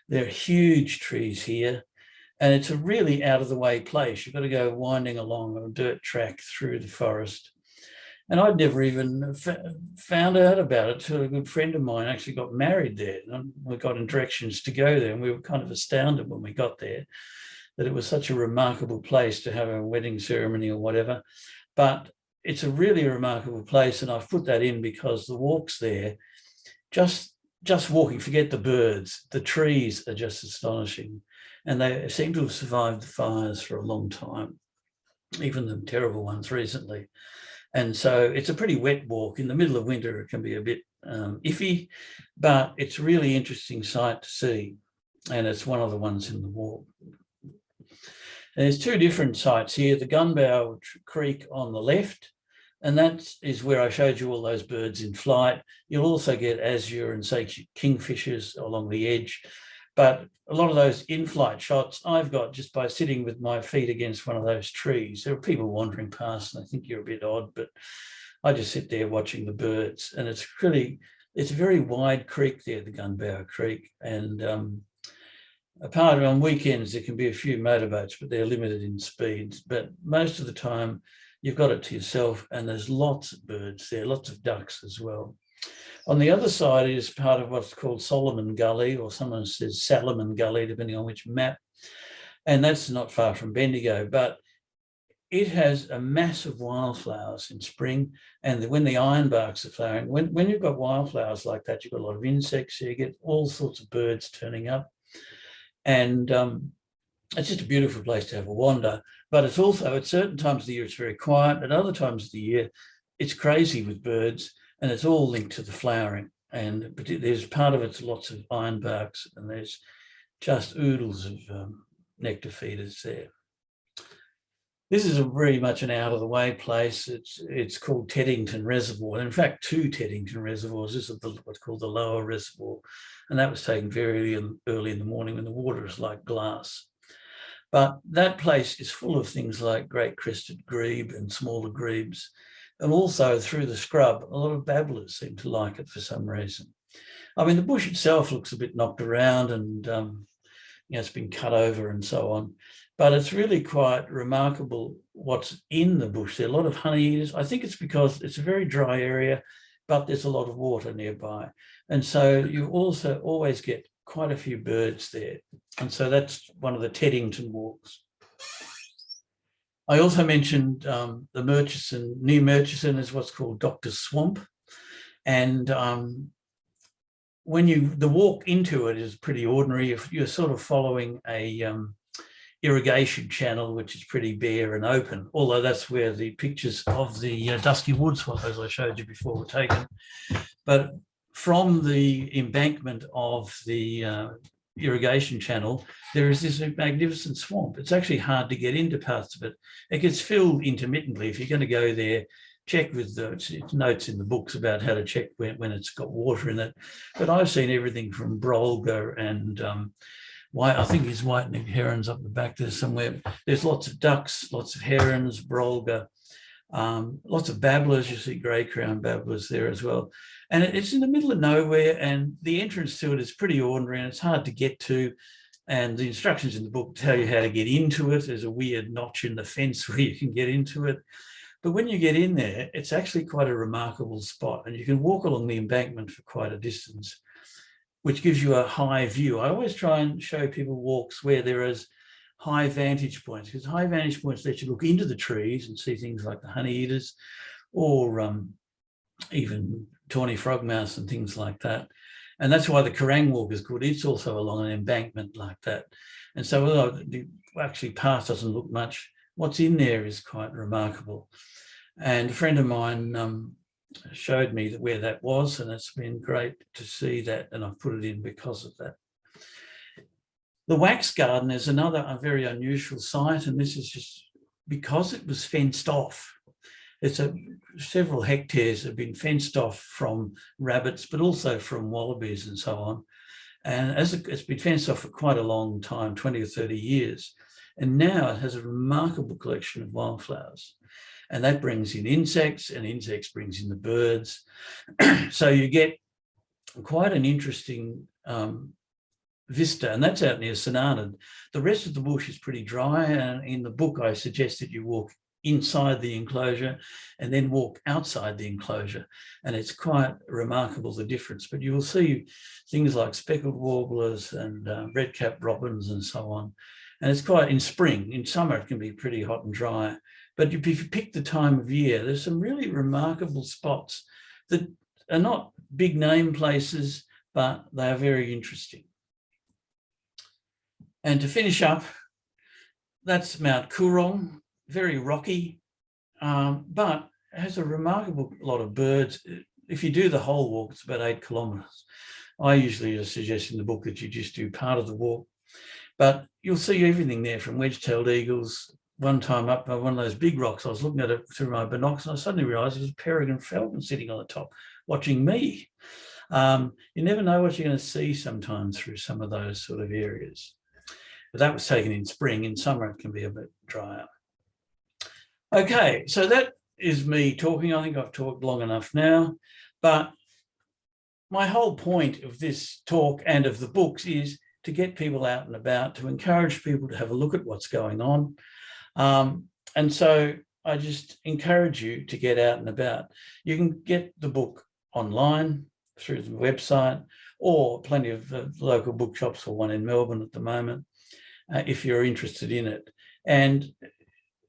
There are huge trees here, and it's a really out of the way place. You've got to go winding along a dirt track through the forest. And I'd never even found out about it until a good friend of mine actually got married there. And we got in directions to go there, and we were kind of astounded when we got there that it was such a remarkable place to have a wedding ceremony or whatever. But it's a really remarkable place, and I've put that in because the walks there, just walking, forget the birds, the trees are just astonishing. And they seem to have survived the fires for a long time, even the terrible ones recently. And so it's a pretty wet walk. In the middle of winter, it can be a bit iffy, but it's a really interesting sight to see. And it's one of the ones in the walk. And there's 2 different sites here, the Gunbow Creek on the left, and that is where I showed you all those birds in flight. You'll also get azure and say kingfishers along the edge. But a lot of those in-flight shots I've got just by sitting with my feet against one of those trees. There are people wandering past and I think you're a bit odd, but I just sit there watching the birds. And it's a very wide creek there, the Gunbow Creek. And Apart on weekends, there can be a few motorboats, but they're limited in speeds. But most of the time, you've got it to yourself, and there's lots of birds there, lots of ducks as well. On the other side is part of what's called Solomon Gully, or someone says Salomon Gully, depending on which map. And that's not far from Bendigo, but it has a mass of wildflowers in spring. And when the ironbarks are flowering, when you've got wildflowers like that, you've got a lot of insects, so you get all sorts of birds turning up. And it's just a beautiful place to have a wander. But it's also, at certain times of the year, it's very quiet. At other times of the year, it's crazy with birds, and it's all linked to the flowering. And there's part of it's lots of ironbarks, and there's just oodles of nectar feeders there. This is very much an out-of-the-way place. It's called Teddington Reservoir. And in fact, 2 Teddington reservoirs. This is what's called the lower reservoir. And that was taken very early in the morning when the water is like glass. But that place is full of things like great crested grebe and smaller grebes. And also through the scrub, a lot of babblers seem to like it for some reason. I mean, the bush itself looks a bit knocked around, and it's been cut over and so on. But it's really quite remarkable what's in the bush. There are a lot of honeyeaters. I think it's because it's a very dry area, but there's a lot of water nearby. And so you also always get quite a few birds there. And so that's one of the Teddington walks. I also mentioned the Murchison, near Murchison is what's called Doctor's Swamp. And the walk into it is pretty ordinary. If you're sort of following a irrigation channel, which is pretty bare and open, although that's where the pictures of the dusky wood swallows I showed you before were taken. But from the embankment of the irrigation channel, there is this magnificent swamp. It's actually hard to get into parts of it. It gets filled intermittently. If you're going to go there, check with it's notes in the books about how to check when it's got water in it. But I've seen everything from brolga and I think there's white-necked herons up the back there somewhere. There's lots of ducks, lots of herons, brolga, lots of babblers. You see grey-crowned babblers there as well. And it's in the middle of nowhere, and the entrance to it is pretty ordinary, and it's hard to get to. And the instructions in the book tell you how to get into it. There's a weird notch in the fence where you can get into it. But when you get in there, it's actually quite a remarkable spot, and you can walk along the embankment for quite a distance, which gives you a high view. I always try and show people walks where there is high vantage points, because high vantage points let you look into the trees and see things like the honeyeaters, or even tawny frogmouse and things like that. And that's why the Kerrang walk is good. It's also along an embankment like that. And so although the actually path doesn't look much, what's in there is quite remarkable. And a friend of mine showed me where that was, and it's been great to see that, and I've put it in because of that. The Wax Garden is a very unusual site, and this is just because it was fenced off. It's several hectares have been fenced off from rabbits, but also from wallabies and so on. And as it's been fenced off for quite a long time, 20 or 30 years, and now it has a remarkable collection of wildflowers. And that brings in insects, and insects brings in the birds. So you get quite an interesting vista, and that's out near St Arnaud. The rest of the bush is pretty dry, and in the book I suggest that you walk inside the enclosure and then walk outside the enclosure, and it's quite remarkable, the difference. But you will see things like speckled warblers and red-capped robins and so on. And it's quite in spring. In summer it can be pretty hot and dry, but if you pick the time of year, there's some really remarkable spots that are not big name places, but they are very interesting. And to finish up, that's Mount Coorong, very rocky, but has a remarkable lot of birds. If you do the whole walk, it's about 8 kilometres. I usually suggest in the book that you just do part of the walk, but you'll see everything there from wedge-tailed eagles. One time up by one of those big rocks, I was looking at it through my binoculars, and I suddenly realised there was a peregrine falcon sitting on the top watching me. You never know what you're going to see sometimes through some of those sort of areas. But that was taken in spring. In summer, it can be a bit drier. Okay, so that is me talking. I think I've talked long enough now, but my whole point of this talk and of the books is to get people out and about, to encourage people to have a look at what's going on. And so I just encourage you to get out and about. You can get the book online through the website, or plenty of local bookshops, or one in Melbourne at the moment, if you're interested in it. And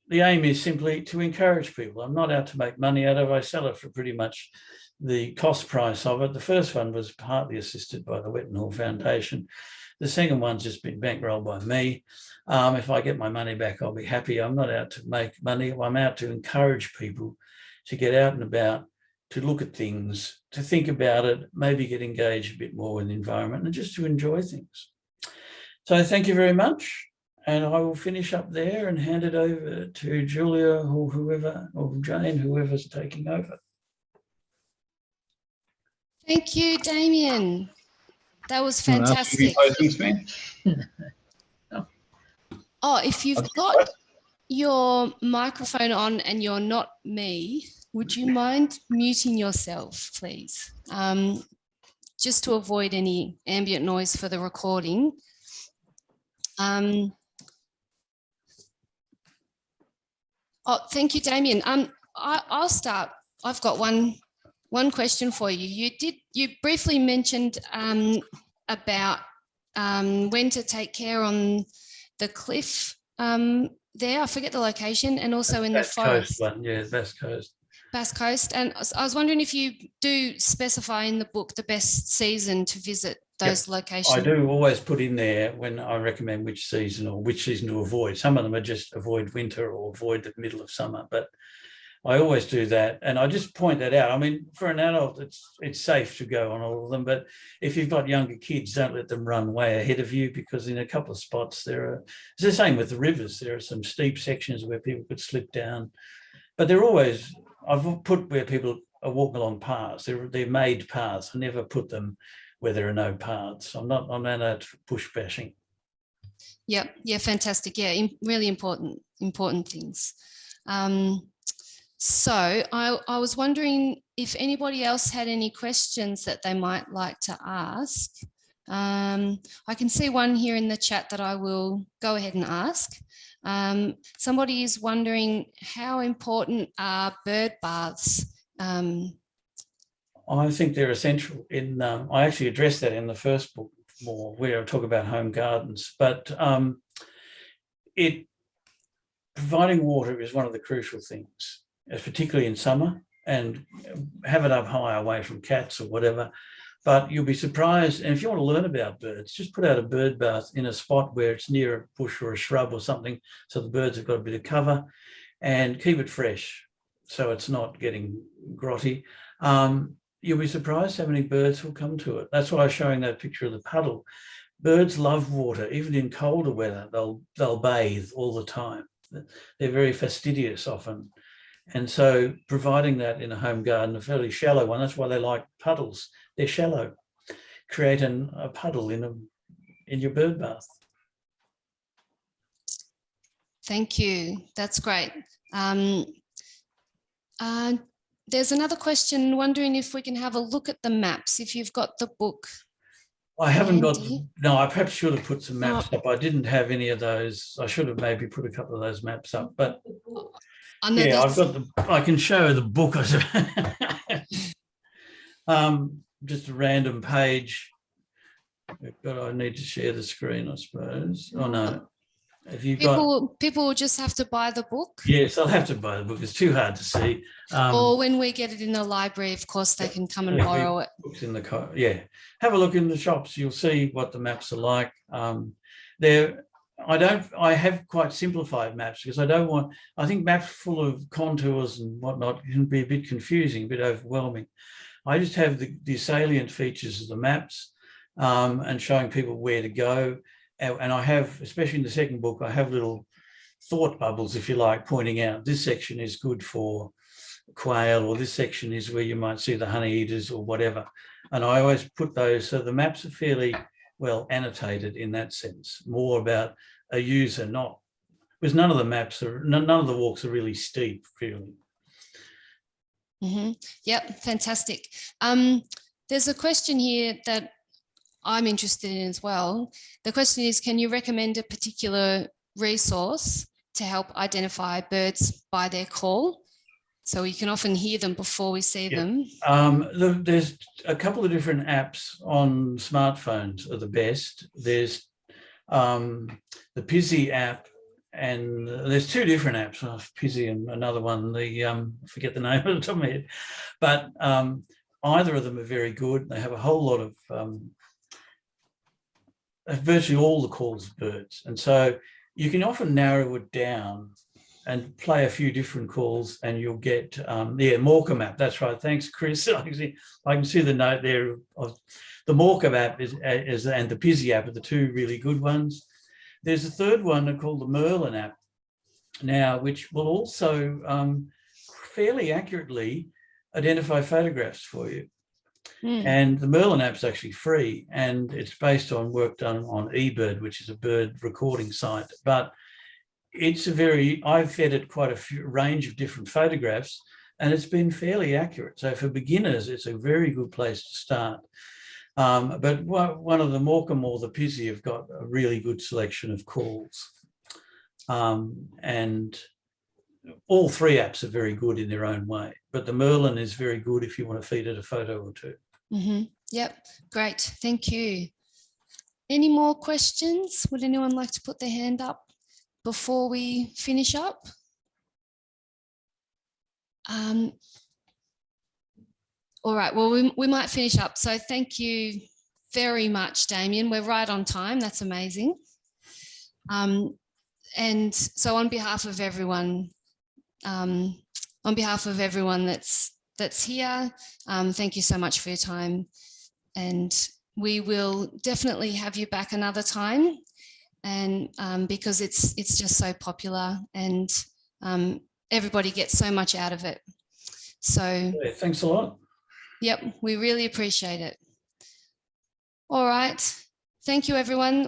the aim is simply to encourage people. I'm not out to make money out of it. I sell it for pretty much the cost price of it. The first one was partly assisted by the Wetland Foundation. The second one's just been bankrolled by me. If I get my money back, I'll be happy. I'm not out to make money. I'm out to encourage people to get out and about, to look at things, to think about it, maybe get engaged a bit more with the environment, and just to enjoy things. So thank you very much. And I will finish up there and hand it over to Julia or whoever, or Jane, whoever's taking over. Thank you, Damien. That was fantastic. Oh, if you've got your microphone on and you're not me, would you mind muting yourself, please? Just to avoid any ambient noise for the recording. Oh, thank you, Damien. I'll start. I've got one question for you. You briefly mentioned about when to take care on the cliff there. I forget the location, and also in the forest. Coast one, yeah, Basque Coast. Basque Coast. And I was wondering if you do specify in the book the best season to visit those locations. I do always put in there when I recommend which season or which season to avoid. Some of them are just avoid winter or avoid the middle of summer, but I always do that. And I just point that out. I mean, for an adult, it's safe to go on all of them, but if you've got younger kids, don't let them run way ahead of you, because in a couple of spots it's the same with the rivers. There are some steep sections where people could slip down, but they're always, I've put where people are walking along paths. They're made paths. I never put them where there are no paths. I'm not out for push bashing. Yeah, fantastic. Yeah, really important things. So I was wondering if anybody else had any questions that they might like to ask. I can see one here in the chat that I will go ahead and ask. Somebody is wondering, how important are bird baths? I think they're essential. I actually addressed that in the first book more, where I talk about home gardens, but providing water is one of the crucial things, particularly in summer, and have it up high away from cats or whatever. But you'll be surprised, and if you want to learn about birds, just put out a bird bath in a spot where it's near a bush or a shrub or something, so the birds have got a bit of cover, and keep it fresh so it's not getting grotty. You'll be surprised how many birds will come to it. That's why I was showing that picture of the puddle. Birds love water. Even in colder weather, they'll bathe all the time. They're very fastidious often. And so providing that in a home garden, a fairly shallow one, that's why they like puddles. They're shallow. Create a puddle in your bird bath. Thank you. That's great. There's another question, wondering if we can have a look at the maps, if you've got the book. I haven't got, no, I perhaps should have put some maps up. I didn't have any of those. I should have maybe put a couple of those maps up, but yeah, I've got I can show the book. Just a random page, but I need to share the screen, I suppose. Oh no. Have you people will just have to buy the book? Yes, I'll have to buy the book. It's too hard to see. Or when we get it in the library, of course, they can come and borrow it. Books in the car. Yeah, have a look in the shops. You'll see what the maps are like. I have quite simplified maps because I think maps full of contours and whatnot can be a bit confusing, a bit overwhelming. I just have the salient features of the maps and showing people where to go. And I have, especially in the second book, I have little thought bubbles, if you like, pointing out this section is good for quail, or this section is where you might see the honey eaters or whatever. And I always put those, so the maps are fairly well annotated in that sense, more about a user, not, because none of the walks are really steep, really. Mm-hmm. Yep, fantastic. There's a question here that I'm interested in as well. The question is, can you recommend a particular resource to help identify birds by their call? So we can often hear them before we see them. There's a couple of different apps on smartphones are the best. There's the Pizzy app, and there's two different apps, Pizzy and another one, I forget the name of the top of my head, but either of them are very good. They have a whole lot of, virtually all the calls of birds. And so you can often narrow it down and play a few different calls, and you'll get, Morka map. That's right. Thanks, Chris. I can see the note there of the Morka app and the Pizzy app are the two really good ones. There's a third one called the Merlin app now, which will also fairly accurately identify photographs for you. And the Merlin app's actually free, and it's based on work done on eBird, which is a bird recording site. But it's I've fed it quite a range of different photographs, and it's been fairly accurate. So for beginners, it's a very good place to start. But one of the Morecambe or the Pizzy have got a really good selection of calls. And all three apps are very good in their own way, but the Merlin is very good if you want to feed it a photo or two. Yep, great, thank you. Any more questions? Would anyone like to put their hand up before we finish up? All right, well, we might finish up. So thank you very much, Damien. We're right on time. That's amazing. And so on behalf of everyone that's here, thank you so much for your time. And we will definitely have you back another time, and because it's just so popular, and everybody gets so much out of it. So yeah, thanks a lot. Yep, we really appreciate it. All right. Thank you, everyone.